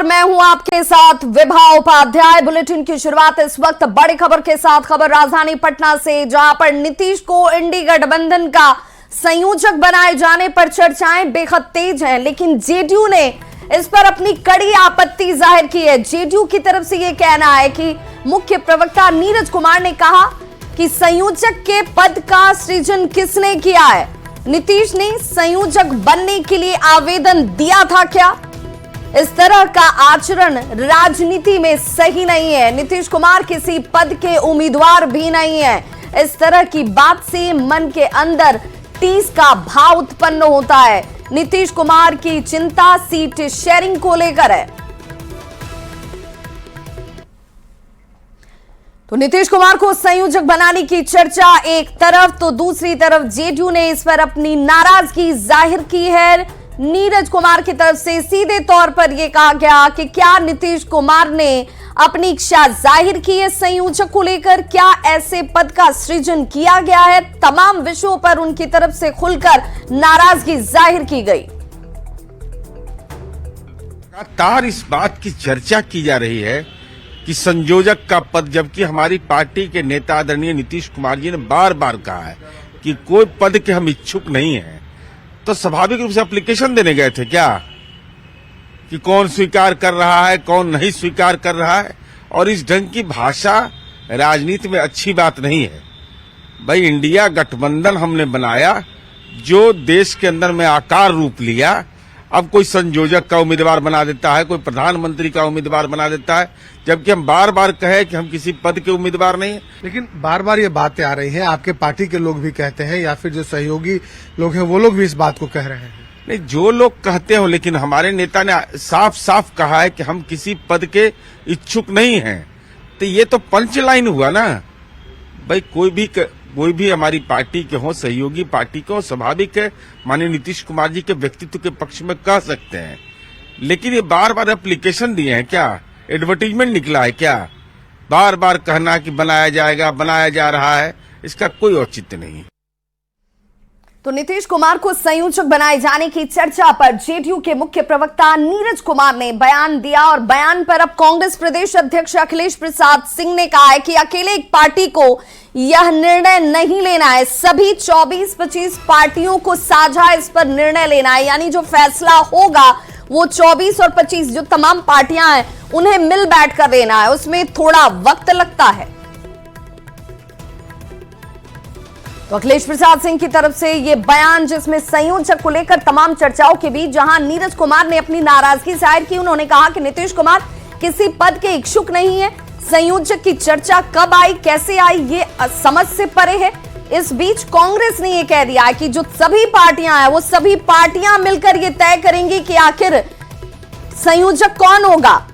और मैं हूं आपके साथ विभा उपाध्याय। बुलेटिन की शुरुआत इस वक्त बड़ी खबर के साथ। खबर राजधानी पटना से, जहां पर नीतीश को इंडी गठबंधन का संयोजक बनाए जाने पर चर्चाएं बेहद तेज हैं, लेकिन जेडीयू ने इस पर अपनी कड़ी आपत्ति जाहिर की है। जेडीयू की तरफ से यह कहना है कि मुख्य प्रवक्ता नीरज कुमार ने कहा कि संयोजक के पद का सृजन किसने किया है? नीतीश ने संयोजक बनने के लिए आवेदन दिया था क्या? इस तरह का आचरण राजनीति में सही नहीं है। नीतीश कुमार किसी पद के उम्मीदवार भी नहीं है। इस तरह की बात से मन के अंदर टीस का भाव उत्पन्न होता है। नीतीश कुमार की चिंता सीट शेयरिंग को लेकर है। तो नीतीश कुमार को संयोजक बनाने की चर्चा एक तरफ, तो दूसरी तरफ जेडीयू ने इस पर अपनी नाराजगी जाहिर की है। नीरज कुमार की तरफ से सीधे तौर पर यह कहा गया कि क्या नीतीश कुमार ने अपनी इच्छा जाहिर की है संयोजक को लेकर? क्या ऐसे पद का सृजन किया गया है? तमाम विषयों पर उनकी तरफ से खुलकर नाराजगी जाहिर की गई। लगातार इस बात की चर्चा की जा रही है कि संयोजक का पद, जबकि हमारी पार्टी के नेता आदरणीय नीतीश कुमार जी ने बार बार कहा है कि कोई पद के हम इच्छुक नहीं हैं, तो स्वाभाविक रूप से एप्लीकेशन देने गए थे क्या कि कौन स्वीकार कर रहा है, कौन नहीं स्वीकार कर रहा है? और इस ढंग की भाषा राजनीति में अच्छी बात नहीं है। भाई, इंडिया गठबंधन हमने बनाया जो देश के अंदर में आकार रूप लिया। अब कोई संयोजक का उम्मीदवार बना देता है, कोई प्रधानमंत्री का उम्मीदवार बना देता है, जबकि हम बार बार कहे कि हम किसी पद के उम्मीदवार नहीं हैं। लेकिन बार बार ये बातें आ रही हैं, आपके पार्टी के लोग भी कहते हैं या फिर जो सहयोगी लोग हैं वो लोग भी इस बात को कह रहे हैं। नहीं, जो लोग कहते हो, लेकिन हमारे नेता ने साफ साफ कहा है कि हम किसी पद के इच्छुक नहीं हैं। तो ये तो पंच लाइन हुआ ना भाई। कोई भी हमारी पार्टी के हो, सहयोगी पार्टी के हो, स्वाभाविक है माननीय नीतीश कुमार जी के व्यक्तित्व के पक्ष में कह सकते हैं। लेकिन ये बार बार एप्लीकेशन दिए हैं क्या? एडवर्टीजमेंट निकला है क्या? बार बार कहना कि बनाया जाएगा, बनाया जा रहा है, इसका कोई औचित्य नहीं। तो नीतीश कुमार को संयोजक बनाए जाने की चर्चा पर जेडीयू के मुख्य प्रवक्ता नीरज कुमार ने बयान दिया, और बयान पर अब कांग्रेस प्रदेश अध्यक्ष अखिलेश प्रसाद सिंह ने कहा है कि अकेले एक पार्टी को यह निर्णय नहीं लेना है, सभी 24-25 पार्टियों को साझा इस पर निर्णय लेना है। यानी जो फैसला होगा वो 24 और 25 जो तमाम पार्टियां हैं उन्हें मिल बैठ कर लेना है। उसमें थोड़ा वक्त लगता है। तो अखिलेश प्रसाद सिंह की तरफ से यह बयान, जिसमें संयोजक को लेकर तमाम चर्चाओं के बीच जहां नीरज कुमार ने अपनी नाराजगी जाहिर की, उन्होंने कहा कि नीतीश कुमार किसी पद के इच्छुक नहीं है। संयोजक की चर्चा कब आई, कैसे आई, ये समझ से परे है। इस बीच कांग्रेस ने यह कह दिया है कि जो सभी पार्टियां हैं वो सभी पार्टियां मिलकर ये तय करेंगी कि आखिर संयोजक कौन होगा।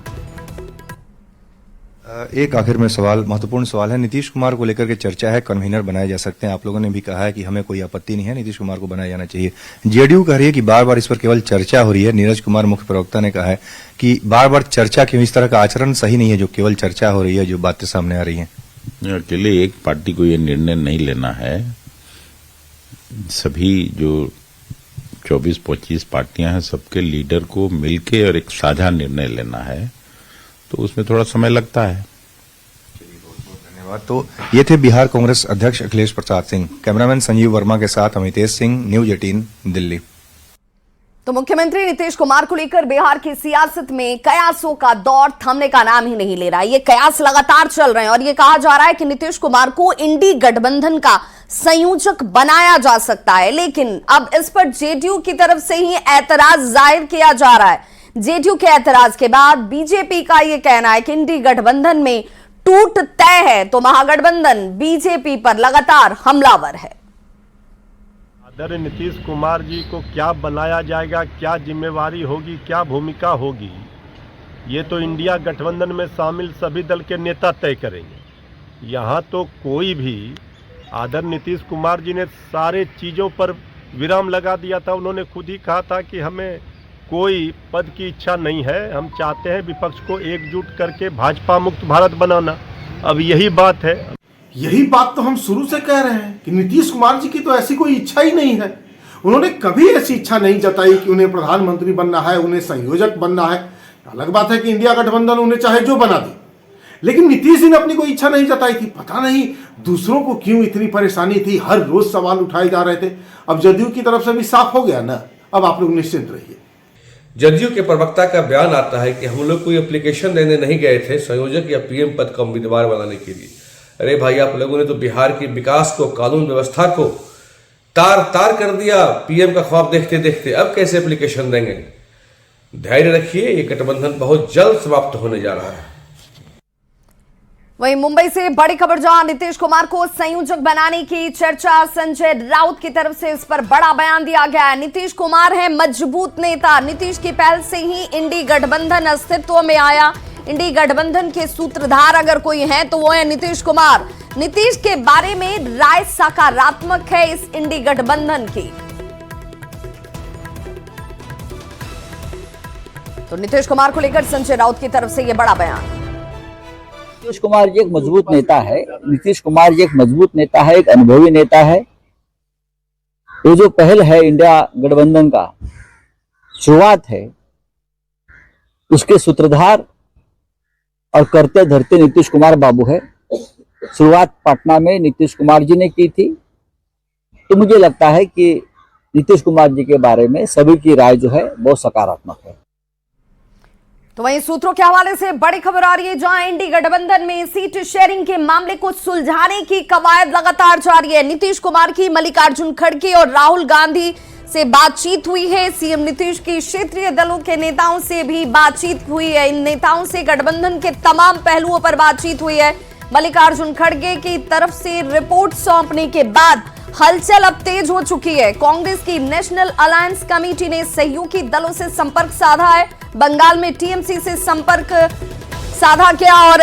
एक आखिर में सवाल, महत्वपूर्ण सवाल है, नीतीश कुमार को लेकर के चर्चा है, कन्वीनर बनाए जा सकते हैं। आप लोगों ने भी कहा है कि हमें कोई आपत्ति नहीं है, नीतीश कुमार को बनाया जाना चाहिए। जेडीयू कह रही है कि बार बार इस पर केवल चर्चा हो रही है। नीरज कुमार मुख्य प्रवक्ता ने कहा है कि बार बार चर्चा क्यों? इस तरह का आचरण सही नहीं है जो केवल चर्चा हो रही है, जो बातें सामने आ रही हैं। अकेले एक पार्टी को यह निर्णय नहीं लेना है। सभी जो 24-25 पार्टियां हैं, सबके लीडर को मिलके और एक साझा निर्णय लेना है, तो उसमें थोड़ा समय लगता है। धन्यवाद। तो ये थे बिहार कांग्रेस अध्यक्ष अखिलेश प्रसाद सिंह। कैमरामैन संजीव वर्मा के साथ अमितेश सिंह, न्यूज 18 दिल्ली। तो मुख्यमंत्री नीतीश कुमार को लेकर बिहार की सियासत में कयासों का दौर थमने का नाम ही नहीं ले रहा है। ये कयास लगातार चल रहे हैं और ये कहा जा रहा है कि नीतीश कुमार को इंडी गठबंधन का संयोजक बनाया जा सकता है। लेकिन अब इस पर जेडीयू की तरफ से ही ऐतराज जाहिर किया जा रहा है। जेडीयू के ऐतराज के बाद बीजेपी का यह कहना है कि इंडी गठबंधन में टूट तय है, तो महागठबंधन बीजेपी पर लगातार हमलावर है। आदरणीय नीतीश कुमार जी को क्या बनाया जाएगा, क्या जिम्मेवारी होगी, क्या भूमिका होगी, ये तो इंडिया गठबंधन में शामिल सभी दल के नेता तय करेंगे। यहाँ तो कोई भी, आदरणीय नीतीश कुमार जी ने सारे चीज़ों पर विराम लगा दिया था। उन्होंने खुद ही कहा था कि हमें कोई पद की इच्छा नहीं है, हम चाहते हैं विपक्ष को एकजुट करके भाजपा मुक्त भारत बनाना। अब यही बात है। यही बात तो हम शुरू से कह रहे हैं कि नीतीश कुमार जी की तो ऐसी कोई इच्छा ही नहीं है। उन्होंने कभी ऐसी इच्छा नहीं जताई कि उन्हें प्रधानमंत्री बनना है, उन्हें संयोजक बनना है। अलग बात है कि इंडिया गठबंधन उन्हें चाहे जो बना दे, लेकिन नीतीश जी ने अपनी कोई इच्छा नहीं जताई थी। पता नहीं दूसरों को क्यों इतनी परेशानी थी, हर रोज सवाल उठाए जा रहे थे। अब जदयू की तरफ से भी साफ हो गया ना, अब आप लोग निश्चिंत रहिए। जदयू के प्रवक्ता का बयान आता है कि हम लोग कोई एप्लीकेशन देने नहीं गए थे संयोजक या पीएम पद का उम्मीदवार बनाने के लिए। अरे भाई, आप लोगों ने तो बिहार के विकास को, कानून व्यवस्था को तार तार कर दिया पीएम का ख्वाब देखते देखते। अब कैसे एप्लीकेशन देंगे? धैर्य रखिए, ये गठबंधन बहुत जल्द समाप्त होने जा रहा है। वहीं मुंबई से बड़ी खबर, जहां नीतीश कुमार को संयोजक बनाने की चर्चा, संजय राउत की तरफ से इस पर बड़ा बयान दिया गया है। नीतीश कुमार है मजबूत नेता, नीतीश की पहल से ही इंडी गठबंधन अस्तित्व में आया। इंडी गठबंधन के सूत्रधार अगर कोई है तो वो है नीतीश कुमार। नीतीश के बारे में राय सकारात्मक है इस इंडी गठबंधन की। तो नीतीश कुमार को लेकर संजय राउत की तरफ से यह बड़ा बयान। नीतीश कुमार जी एक मजबूत नेता है। नीतीश कुमार जी एक मजबूत नेता है, एक अनुभवी नेता है। ये जो पहल है इंडिया गठबंधन का शुरुआत है, उसके सूत्रधार और करते धरते नीतीश कुमार बाबू है। शुरुआत पटना में नीतीश कुमार जी ने की थी। तो मुझे लगता है कि नीतीश कुमार जी के बारे में सभी की राय जो है बहुत सकारात्मक है। तो वहीं सूत्रों के हवाले से बड़ी खबर आ रही है, जहां इंडी गठबंधन में सीट शेयरिंग के मामले को सुलझाने की कवायद लगातार जारी है। नीतीश कुमार की मल्लिकार्जुन खड़गे और राहुल गांधी से बातचीत हुई है। सीएम नीतीश की क्षेत्रीय दलों के नेताओं से भी बातचीत हुई है। इन नेताओं से गठबंधन के तमाम पहलुओं पर बातचीत हुई है। मल्लिकार्जुन खड़गे की तरफ से रिपोर्ट सौंपने के बाद हलचल अब तेज हो चुकी है। कांग्रेस की नेशनल अलायंस कमेटी ने सहयोगी दलों से संपर्क साधा है। बंगाल में टीएमसी से संपर्क साधा गया और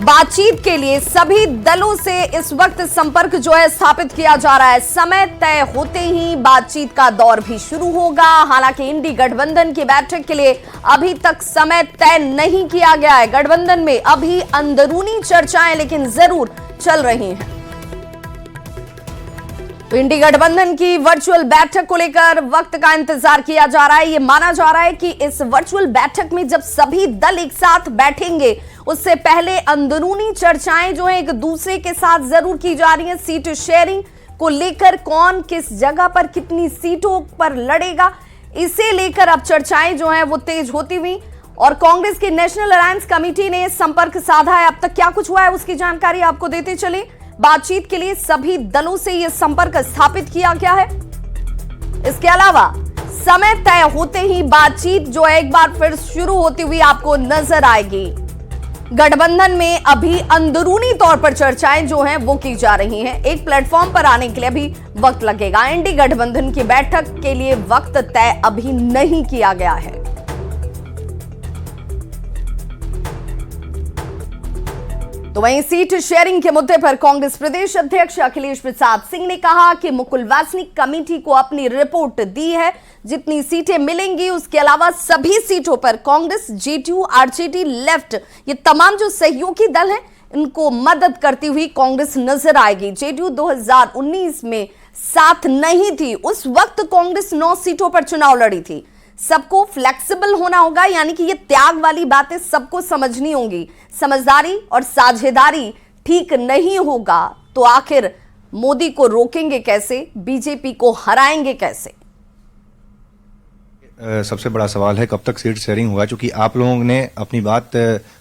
बातचीत के लिए सभी दलों से इस वक्त संपर्क जो है स्थापित किया जा रहा है। समय तय होते ही बातचीत का दौर भी शुरू होगा। हालांकि इंडी गठबंधन की बैठक के लिए अभी तक समय तय नहीं किया गया है। गठबंधन में अभी अंदरूनी चर्चाएं लेकिन जरूर चल रही हैं। तो इंडी गठबंधन की वर्चुअल बैठक को लेकर वक्त का इंतजार किया जा रहा है। ये माना जा रहा है कि इस वर्चुअल बैठक में जब सभी दल एक साथ बैठेंगे, उससे पहले अंदरूनी चर्चाएं जो है एक दूसरे के साथ जरूर की जा रही हैं। सीट शेयरिंग को लेकर कौन किस जगह पर कितनी सीटों पर लड़ेगा, इसे लेकर अब चर्चाएं जो है वो तेज होती हुई। और कांग्रेस की नेशनल अलायंस कमेटी ने संपर्क साधा है। अब तक क्या कुछ हुआ है उसकी जानकारी आपको देते चले। बातचीत के लिए सभी दलों से यह संपर्क स्थापित किया गया है। इसके अलावा समय तय होते ही बातचीत जो है एक बार फिर शुरू होती हुई आपको नजर आएगी। गठबंधन में अभी अंदरूनी तौर पर चर्चाएं जो हैं वो की जा रही हैं। एक प्लेटफॉर्म पर आने के लिए अभी वक्त लगेगा। इंडी गठबंधन की बैठक के लिए वक्त तय अभी नहीं किया गया है। तो वहीं सीट शेयरिंग के मुद्दे पर कांग्रेस प्रदेश अध्यक्ष अखिलेश प्रसाद सिंह ने कहा कि मुकुल वासनिक कमेटी को अपनी रिपोर्ट दी है। जितनी सीटें मिलेंगी उसके अलावा सभी सीटों पर कांग्रेस, जेडीयू, आरजेडी, लेफ्ट, ये तमाम जो सहयोगी दल हैं इनको मदद करती हुई कांग्रेस नजर आएगी। जेडीयू 2019 में साथ नहीं थी, उस वक्त कांग्रेस 9 सीटों पर चुनाव लड़ी थी। सबको फ्लेक्सिबल होना होगा, यानी कि ये त्याग वाली बातें सबको समझनी होंगी। समझदारी और साझेदारी ठीक नहीं होगा तो आखिर मोदी को रोकेंगे कैसे, बीजेपी को हराएंगे कैसे? सबसे बड़ा सवाल है कब तक सीट शेयरिंग होगा, क्योंकि आप लोगों ने अपनी बात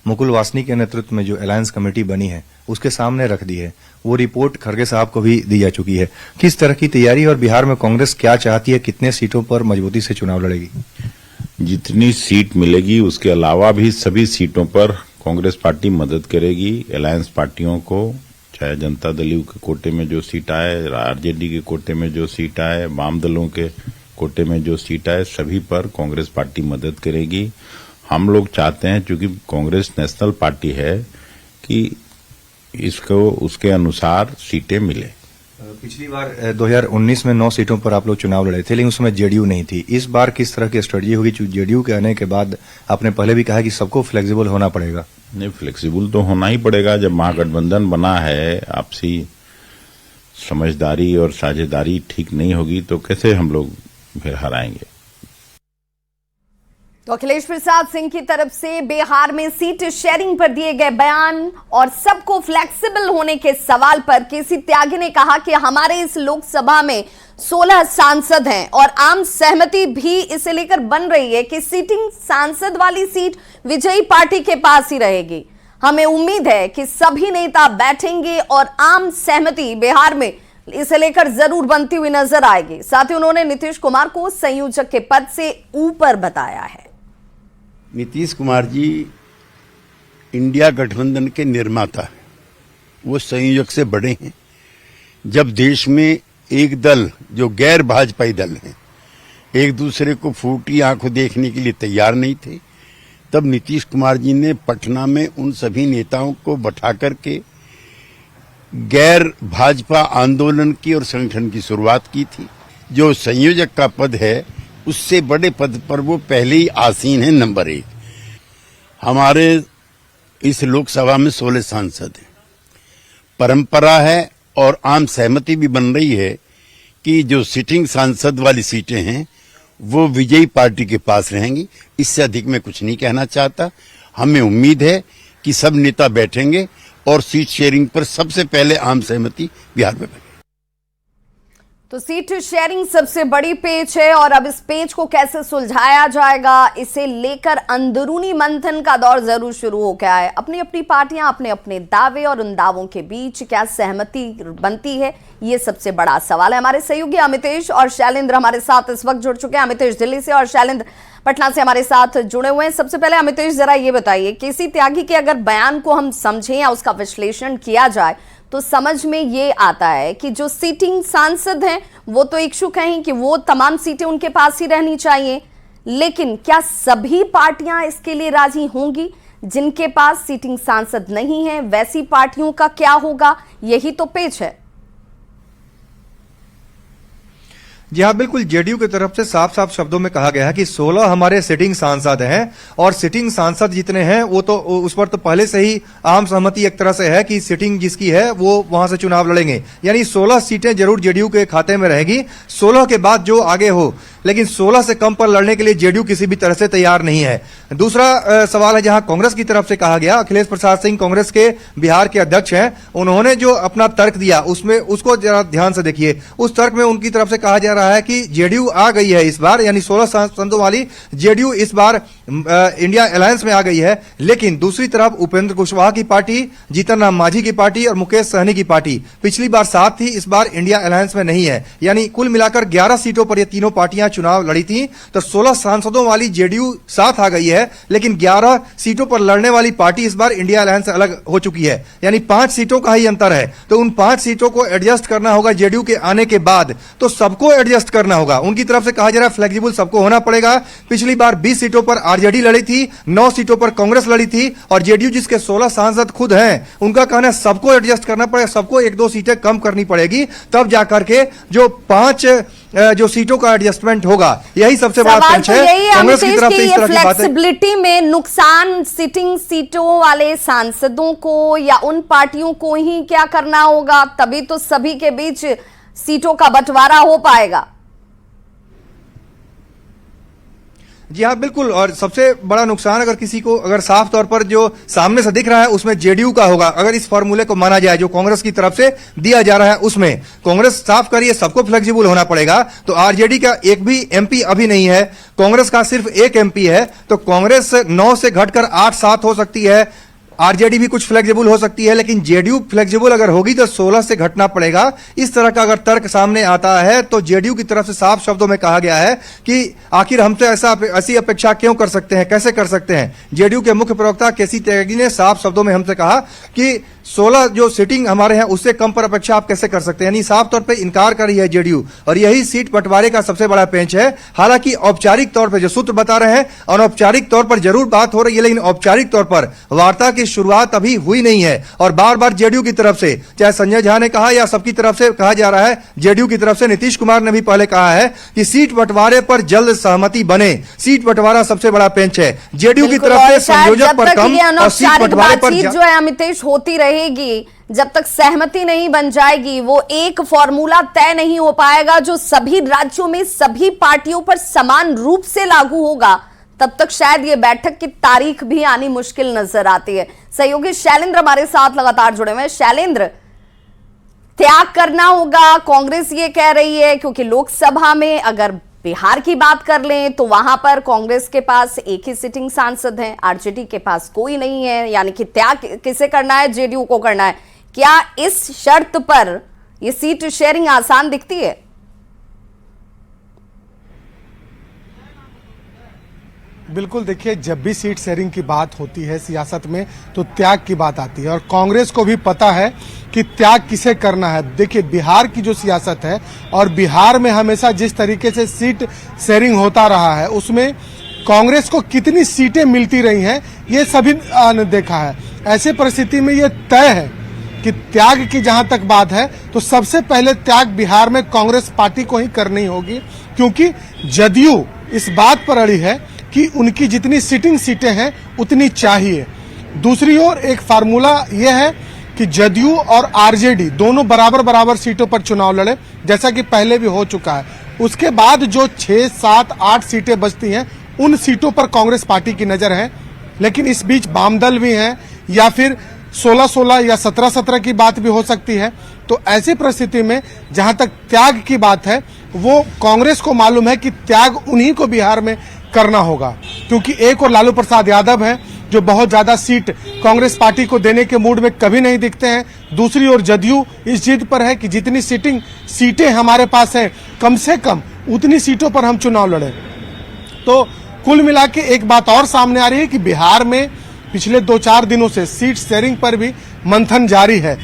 मुकुल वासनिक के नेतृत्व में जो अलायंस कमेटी बनी है उसके सामने रख दी है। वो रिपोर्ट खड़गे साहब को भी दी जा चुकी है। किस तरह की तैयारी और बिहार में कांग्रेस क्या चाहती है, कितने सीटों पर मजबूती से चुनाव लड़ेगी? जितनी सीट मिलेगी उसके अलावा भी सभी सीटों पर कांग्रेस पार्टी मदद करेगी। अलायंस पार्टियों को, चाहे जनता दल के कोटे में जो सीट आए, आरजेडी के कोटे में जो सीट आए, वाम दलों के कोटे में जो सीट आए, सभी पर कांग्रेस पार्टी मदद करेगी। हम लोग चाहते हैं, चूंकि कांग्रेस नेशनल पार्टी है, कि इसको उसके अनुसार सीटें मिले। पिछली बार 2019 में 9 सीटों पर आप लोग चुनाव लड़े थे, लेकिन उसमें जेडीयू नहीं थी। इस बार किस तरह की स्ट्रेटजी होगी? जेडीयू के आने के बाद आपने पहले भी कहा कि सबको फ्लेक्सिबल होना पड़ेगा। नहीं, फ्लेक्सिबल तो होना ही पड़ेगा। जब महागठबंधन बना है, आपसी समझदारी और साझेदारी ठीक नहीं होगी तो कैसे हम लोग फिर हराएंगे? तो अखिलेश प्रसाद सिंह की तरफ से बिहार में सीट शेयरिंग पर दिए गए बयान और सबको फ्लेक्सिबल होने के सवाल पर केसी त्यागी ने कहा कि हमारे इस लोकसभा में 16 सांसद हैं और आम सहमति भी इसे लेकर बन रही है कि सीटिंग सांसद वाली सीट विजयी पार्टी के पास ही रहेगी। हमें उम्मीद है कि सभी नेता बैठेंगे और आम सहमति बिहार में इसे लेकर जरूर बनती हुई नजर आएगी। साथ ही उन्होंने नीतीश कुमार को संयोजक के पद से ऊपर बताया है। नीतीश कुमार जी इंडिया गठबंधन के निर्माता हैं, वो संयोजक से बड़े हैं। जब देश में एक दल जो गैर भाजपाई दल हैं एक दूसरे को फूटी आंखों देखने के लिए तैयार नहीं थे, तब नीतीश कुमार जी ने पटना में उन सभी नेताओं को बैठा करके गैर भाजपा आंदोलन की और संगठन की शुरुआत की थी। जो संयोजक का पद है उससे बड़े पद पर वो पहले ही आसीन है, नंबर 1। हमारे इस लोकसभा में 16 सांसद हैं। परंपरा है और आम सहमति भी बन रही है कि जो सिटिंग सांसद वाली सीटें हैं वो विजयी पार्टी के पास रहेंगी। इससे अधिक मैं कुछ नहीं कहना चाहता। हमें उम्मीद है कि सब नेता बैठेंगे और सीट शेयरिंग पर सबसे पहले आम सहमति बिहार में बनेगी। तो सीट शेयरिंग सबसे बड़ी पेच है और अब इस पेच को कैसे सुलझाया जाएगा इसे लेकर अंदरूनी मंथन का दौर जरूर शुरू हो गया है। अपनी अपनी पार्टियां अपने अपने दावे और उन दावों के बीच क्या सहमति बनती है, ये सबसे बड़ा सवाल है। हमारे सहयोगी अमितेश और शैलेंद्र हमारे साथ इस वक्त जुड़ चुके हैं। अमितेश दिल्ली से और शैलेंद्र पटना से हमारे साथ जुड़े हुए हैं। सबसे पहले अमितेश जरा ये बताइए, केसी त्यागी के अगर बयान को हम समझें या उसका विश्लेषण किया जाए तो समझ में ये आता है कि जो सीटिंग सांसद हैं वो तो इच्छुक हैं कि वो तमाम सीटें उनके पास ही रहनी चाहिए, लेकिन क्या सभी पार्टियां इसके लिए राजी होंगी? जिनके पास सीटिंग सांसद नहीं है वैसी पार्टियों का क्या होगा? यही तो पेच है। जी हाँ, बिल्कुल। जेडीयू की तरफ से साफ साफ शब्दों में कहा गया है कि 16 हमारे सिटिंग सांसद हैं और सिटिंग सांसद जितने हैं वो तो उस पर तो पहले से ही आम सहमति एक तरह से है कि सिटिंग जिसकी है वो वहां से चुनाव लड़ेंगे। यानी 16 सीटें जरूर जेडीयू के खाते में रहेगी, 16 के बाद जो आगे हो, लेकिन 16 से कम पर लड़ने के लिए जेडीयू किसी भी तरह से तैयार नहीं है। दूसरा सवाल है जहां कांग्रेस की तरफ से कहा गया, अखिलेश प्रसाद सिंह कांग्रेस के बिहार के अध्यक्ष हैं, उन्होंने जो अपना तर्क दिया उसमें उसको जरा ध्यान से देखिए। उस तर्क में उनकी तरफ से कहा जा रहा है कि जेडीयू आ गई है इस बार, यानी 16 सांसदों वाली जेडीयू इस बार इंडिया अलायंस में आ गई है। लेकिन दूसरी तरफ उपेंद्र कुशवाहा की पार्टी, जीतन राम मांझी की पार्टी और मुकेश सहनी की पार्टी पिछली बार साथ थी, इस बार इंडिया अलायंस में नहीं है। यानी कुल मिलाकर 11 सीटों पर ये तीनों पार्टियां चुनाव लड़ी थी। तो 16 सांसदों वाली जेडीयू साथ आ गई है, लेकिन 11 सीटों पर लड़ने वाली पार्टी इस बार इंडिया अलायंस से अलग हो चुकी है। यानी 5 सीटों का ही अंतर है। तो उन 5 सीटों को एडजस्ट करना होगा जेडीयू के आने के बाद, तो सबको एडजस्ट करना होगा। उनकी तरफ से कहा जा रहा है फ्लेक्सिबल सबको होना पड़ेगा। पिछली बार 20 सीटों पर आरजेडी लड़ी थी, 9 सीटों पर कांग्रेस लड़ी थी और जेडीयू जिसके 16 सांसद खुद हैं, उनका कहना है सबको एडजस्ट करना पड़ेगा, सबको 1-2 सीटें कम करनी पड़ेगी, तब जाकर के जो 5 जो सीटों का एडजस्टमेंट होगा। यही सबसे बड़ा पेंच है कांग्रेस की तरफ से। इस तरह की बातें, फ्लेक्सिबिलिटी में नुकसान सिटिंग सीटों वाले सांसदों को या उन पार्टियों को ही क्या करना होगा, तभी तो सभी के बीच सीटों का बंटवारा हो पाएगा। जी हाँ, बिल्कुल। और सबसे बड़ा नुकसान अगर किसी को अगर साफ तौर पर जो सामने से दिख रहा है उसमें जेडीयू का होगा, अगर इस फॉर्मूले को माना जाए जो कांग्रेस की तरफ से दिया जा रहा है उसमें। कांग्रेस साफ करिए सबको फ्लेक्सिबल होना पड़ेगा, तो आरजेडी का एक भी एमपी अभी नहीं है, कांग्रेस का सिर्फ 1 एमपी है, तो कांग्रेस 9 से घटकर 8-7 हो सकती है, आरजेडी भी कुछ फ्लेक्सिबल हो सकती है, लेकिन जेडीयू फ्लेक्सिबल अगर होगी तो 16 से घटना पड़ेगा। इस तरह का अगर तर्क सामने आता है तो जेडीयू की तरफ से साफ शब्दों में कहा गया है कि आखिर हमसे ऐसी अपेक्षा क्यों कर सकते हैं, कैसे कर सकते हैं। जेडीयू के मुख्य प्रवक्ता केसी त्यागी ने साफ शब्दों में हमसे कहा कि 16 जो सीटिंग हमारे हैं उससे कम पर अपेक्षा आप कैसे कर सकते हैं, यानी साफ तौर पे इनकार कर रही है जेडीयू। और यही सीट बंटवारे का सबसे बड़ा पेंच है। हालांकि औपचारिक तौर पर जो सूत्र बता रहे हैं, अनौपचारिक तौर पर जरूर बात हो रही है, लेकिन औपचारिक तौर पर वार्ता की शुरुआत अभी हुई नहीं है। और बार बार जेडीयू की तरफ से, चाहे संजय झा ने कहा या सबकी तरफ से कहा जा रहा है, जेडीयू की तरफ से नीतीश कुमार ने भी पहले कहा है कि सीट बंटवारे पर जल्द सहमति बने। सीट बंटवारा सबसे बड़ा पेंच है। जेडीयू की तरफ से संयोजक पर कम और सीट बंटवारे पर जो है अमितेश होती रहेगी, जब तक सहमति नहीं बन जाएगी वो एक फॉर्मूला तय नहीं हो पाएगा जो सभी राज्यों में सभी पार्टियों पर समान रूप से लागू होगा, तब तक शायद ये बैठक की तारीख भी आनी मुश्किल नजर आती है। सहयोगी शैलेंद्र हमारे साथ लगातार जुड़े हुए हैं। शैलेंद्र, त्याग करना होगा कांग्रेस ये कह रही है, क्योंकि लोकसभा में अगर बिहार की बात कर लें तो वहां पर कांग्रेस के पास एक ही सिटिंग सांसद हैं, आरजेडी के पास कोई नहीं है, यानी कि त्याग किसे करना है, जेडीयू को करना है। क्या इस शर्त पर यह सीट शेयरिंग आसान दिखती है? बिल्कुल, देखिए, जब भी सीट शेयरिंग की बात होती है सियासत में तो त्याग की बात आती है और कांग्रेस को भी पता है कि त्याग किसे करना है। देखिए, बिहार की जो सियासत है और बिहार में हमेशा जिस तरीके से सीट शेयरिंग होता रहा है उसमें कांग्रेस को कितनी सीटें मिलती रही हैं ये सभी ने देखा है। ऐसे परिस्थिति में ये तय है कि त्याग की जहां तक बात है तो सबसे पहले त्याग बिहार में कांग्रेस पार्टी को ही करनी होगी, क्योंकि जदयू इस बात पर अड़ी है कि उनकी जितनी सिटिंग सीटें हैं उतनी चाहिए। दूसरी ओर एक फार्मूला यह है कि जदयू और आरजेडी दोनों बराबर बराबर सीटों पर चुनाव लड़े, जैसा कि पहले भी हो चुका है। उसके बाद जो 6, 7, 8 सीटें बचती हैं उन सीटों पर कांग्रेस पार्टी की नजर है। लेकिन इस बीच वाम दल भी हैं या फिर 16-16 या 17-17 की बात भी हो सकती है। तो ऐसी परिस्थिति में जहां तक त्याग की बात है वो कांग्रेस को मालूम है कि त्याग उन्हीं को बिहार में करना होगा, क्योंकि एक और लालू प्रसाद यादव हैं जो बहुत ज्यादा सीट कांग्रेस पार्टी को देने के मूड में कभी नहीं दिखते हैं। दूसरी ओर जदयू इस जिद पर है कि जितनी सीटें हमारे पास हैं कम से कम उतनी सीटों पर हम चुनाव लड़ें। तो कुल मिला के एक बात और सामने आ रही है कि बिहार में पिछले 2-4 दिनों से सीट शेयरिंग पर भी मंथन जारी है।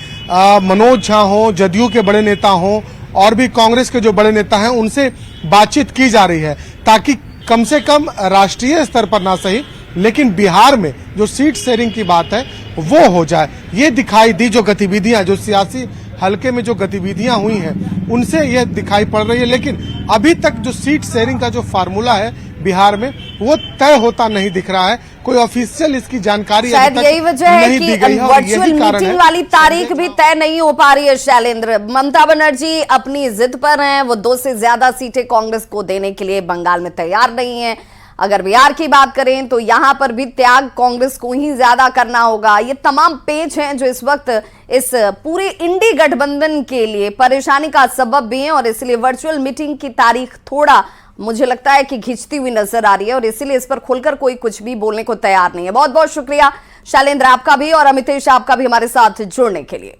मनोज झा हो, जदयू के बड़े नेता हो और भी कांग्रेस के जो बड़े नेता हैं उनसे बातचीत की जा रही है ताकि कम से कम राष्ट्रीय स्तर पर ना सही लेकिन बिहार में जो सीट शेयरिंग की बात है वो हो जाए। ये दिखाई दी जो गतिविधियां, जो सियासी हल्के में जो गतिविधियां हुई हैं उनसे ये दिखाई पड़ रही है। लेकिन अभी तक जो सीट शेयरिंग का जो फार्मूला है बिहार में वो तय होता नहीं दिख रहा है। कोई ऑफिशियल इसकी जानकारी शायद यही वजह है कि वर्चुअल मीटिंग वाली तारीख भी तय नहीं हो पा रही है। शैलेंद्र, ममता बनर्जी अपनी जिद पर हैं, वो 2 से ज्यादा सीटें कांग्रेस को देने के लिए बंगाल में तैयार नहीं है। अगर बिहार की बात करें तो यहां पर भी त्याग कांग्रेस को ही ज्यादा करना होगा। ये तमाम पेच हैं जो इस वक्त इस पूरे इंडी गठबंधन के लिए परेशानी का सबब भी है और इसलिए वर्चुअल मीटिंग की तारीख थोड़ा मुझे लगता है कि खिंचती हुई नजर आ रही है और इसीलिए इस पर खुलकर कोई कुछ भी बोलने को तैयार नहीं है। बहुत बहुत शुक्रिया शैलेंद्र आपका भी और अमितेश आपका भी हमारे साथ जुड़ने के लिए।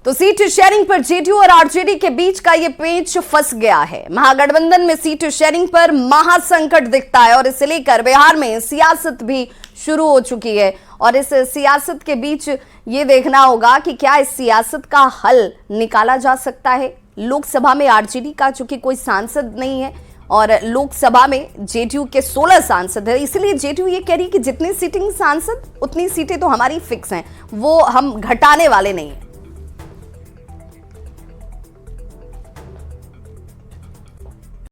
तो सीट शेयरिंग पर जेडीयू और आरजेडी के बीच का ये पेच फंस गया है। महागठबंधन में सीट शेयरिंग पर महासंकट दिखता है और इसे लेकर बिहार में सियासत भी शुरू हो चुकी है और इस सियासत के बीच ये देखना होगा कि क्या इस सियासत का हल निकाला जा सकता है। लोकसभा में आरजेडी का चूंकि कोई सांसद नहीं है और लोकसभा में जेडीयू के 16 सांसद है, इसलिए जेडीयू ये कह रही है कि जितनी सीटिंग सांसद उतनी सीटें तो हमारी फिक्स हैं, वो हम घटाने वाले नहीं हैं।